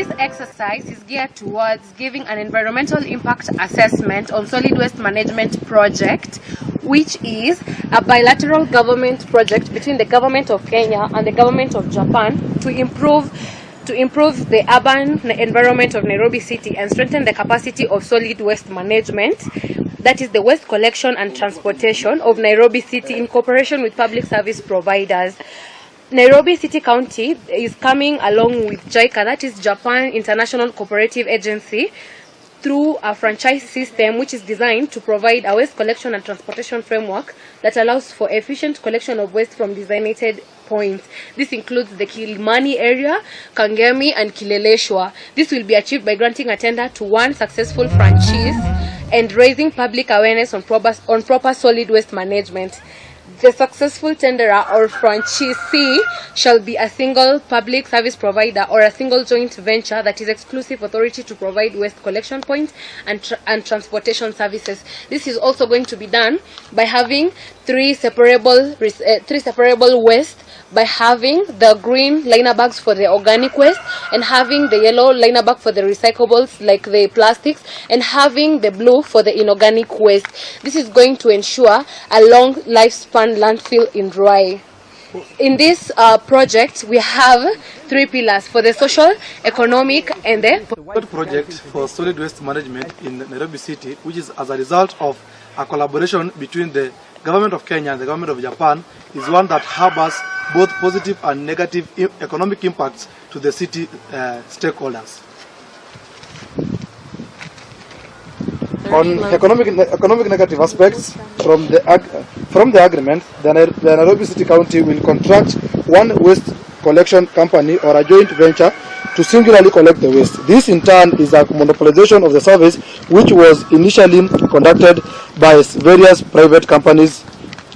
This exercise is geared towards giving an environmental impact assessment on solid waste management project, which is a bilateral government project between the government of Kenya and the government of Japan to improve the urban environment of Nairobi city and strengthen the capacity of solid waste management, that is the waste collection and transportation of Nairobi city in cooperation with public service providers. Nairobi City County is coming along with JICA, that is Japan International Cooperative Agency, through a franchise system which is designed to provide a waste collection and transportation framework that allows for efficient collection of waste from designated points. This includes the Kilimani area, Kangemi and Kileleshwa. This will be achieved by granting a tender to one successful franchise and raising public awareness on proper solid waste management. The successful tenderer or franchisee shall be a single public service provider or a single joint venture that is exclusive authority to provide waste collection points and transportation services. This is also going to be done by having three separable waste, by having the green liner bags for the organic waste, and having the yellow liner bag for the recyclables like the plastics, and having the blue for the inorganic waste. This is going to ensure a long lifespan landfill in Ruai. In this project, we have three pillars for the social, economic, and the project for solid waste management in Nairobi City, which is as a result of a collaboration between the Government of Kenya and the Government of Japan, is one that harbors both positive and negative economic impacts to the city stakeholders. On economic negative aspects from the agreement, the Nairobi City County will contract one waste collection company or a joint venture to singularly collect the waste. This in turn is a monopolization of the service which was initially conducted by various private companies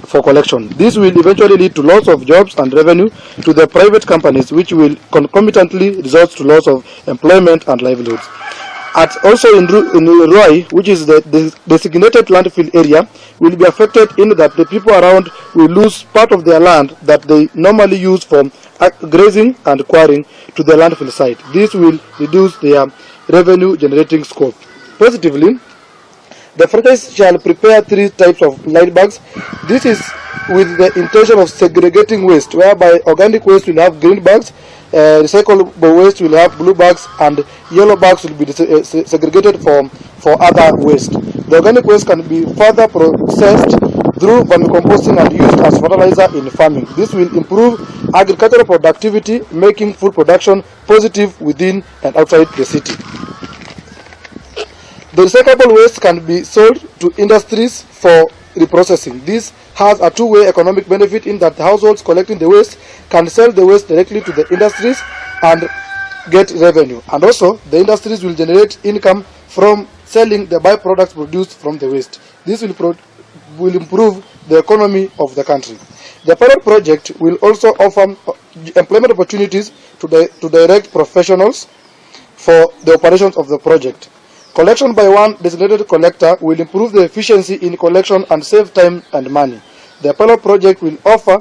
for collection. This will eventually lead to loss of jobs and revenue to the private companies, which will concomitantly result to loss of employment and livelihoods. Also in Ruai, which is the designated landfill area, will be affected in that the people around will lose part of their land that they normally use for grazing and quarrying to the landfill site. This will reduce their revenue generating scope. Positively, the franchise shall prepare three types of line bags. This is with the intention of segregating waste, whereby organic waste will have green bags, recyclable waste will have blue bags, and yellow bags will be segregated for other waste. The organic waste can be further processed through vermicomposting and used as fertilizer in farming. This will improve agricultural productivity, making food production positive within and outside the city. The recyclable waste can be sold to industries for reprocessing. This has a two-way economic benefit in that the households collecting the waste can sell the waste directly to the industries and get revenue. And also, the industries will generate income from selling the byproducts produced from the waste. This will improve the economy of the country. The pilot project will also offer employment opportunities to direct professionals for the operations of the project. Collection by one designated collector will improve the efficiency in collection and save time and money. The pilot project will offer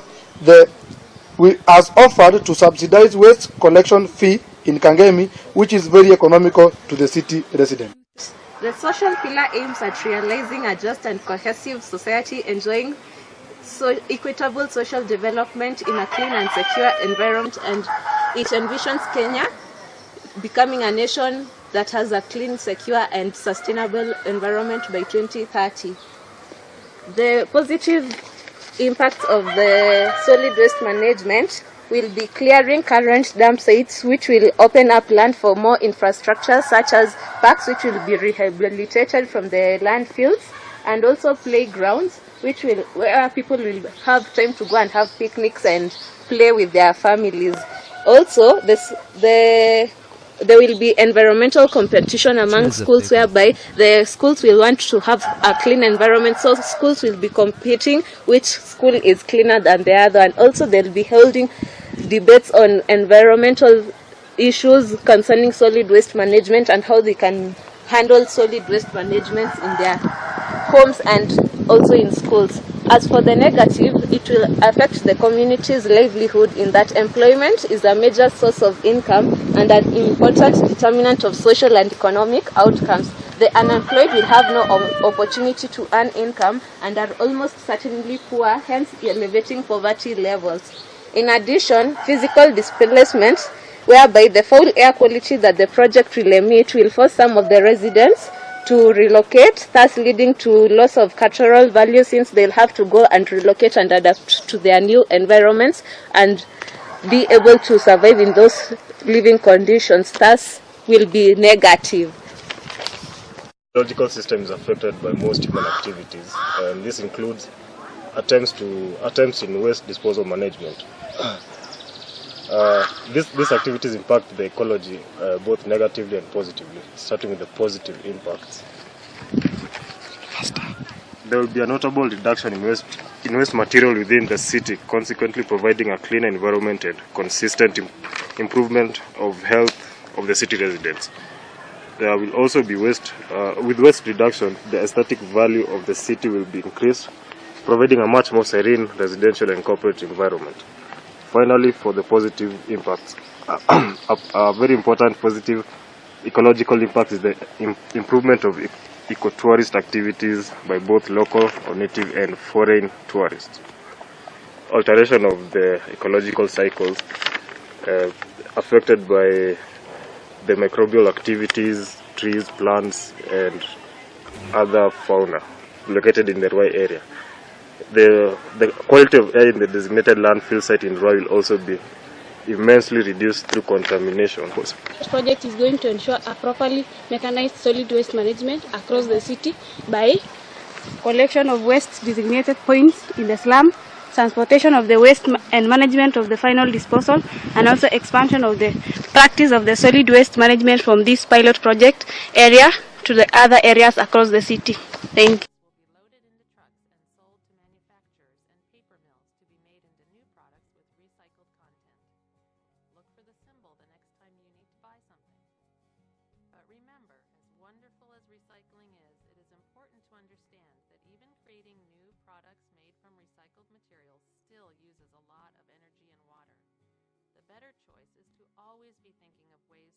as offered to subsidize waste collection fee in Kangemi, which is very economical to the city resident. The social pillar aims at realizing a just and cohesive society enjoying equitable social development in a clean and secure environment, and it envisions Kenya becoming a nation that has a clean, secure and sustainable environment by 2030. The positive impact of the solid waste management will be clearing current dump sites, which will open up land for more infrastructure such as parks, which will be rehabilitated from the landfills, and also playgrounds, where people will have time to go and have picnics and play with their families. Also, there will be environmental competition among schools, whereby the schools will want to have a clean environment, so schools will be competing which school is cleaner than the other, and also they'll be holding debates on environmental issues concerning solid waste management and how they can handle solid waste management in their homes and also in schools. As for the negative, it will affect the community's livelihood in that employment is a major source of income and an important determinant of social and economic outcomes. The unemployed will have no opportunity to earn income and are almost certainly poor, hence elevating poverty levels. In addition, physical displacement, whereby the foul air quality that the project will emit will force some of the residents to relocate, thus leading to loss of cultural value since they'll have to go and relocate and adapt to their new environments and be able to survive in those living conditions, thus will be negative. Ecological system is affected by most human activities, and this includes attempts in waste disposal management. These activities impact the ecology both negatively and positively. Starting with the positive impacts, there will be a notable reduction in waste material within the city, consequently providing a cleaner environment and consistent improvement of health of the city residents. There will also be with waste reduction, the aesthetic value of the city will be increased, providing a much more serene residential and corporate environment. Finally, for the positive impacts, a very important positive ecological impact is the improvement of eco-tourist activities by both local or native and foreign tourists. Alteration of the ecological cycles affected by the microbial activities, trees, plants, and other fauna located in the Ruai area. The quality of air in the designated landfill site in Ruai will also be immensely reduced through contamination. This project is going to ensure a properly mechanized solid waste management across the city by collection of waste designated points in the slum, transportation of the waste and management of the final disposal, and also expansion of the practice of the solid waste management from this pilot project area to the other areas across the city. Thank you. Remember, as wonderful as recycling is, it is important to understand that even creating new products made from recycled materials still uses a lot of energy and water. The better choice is to always be thinking of ways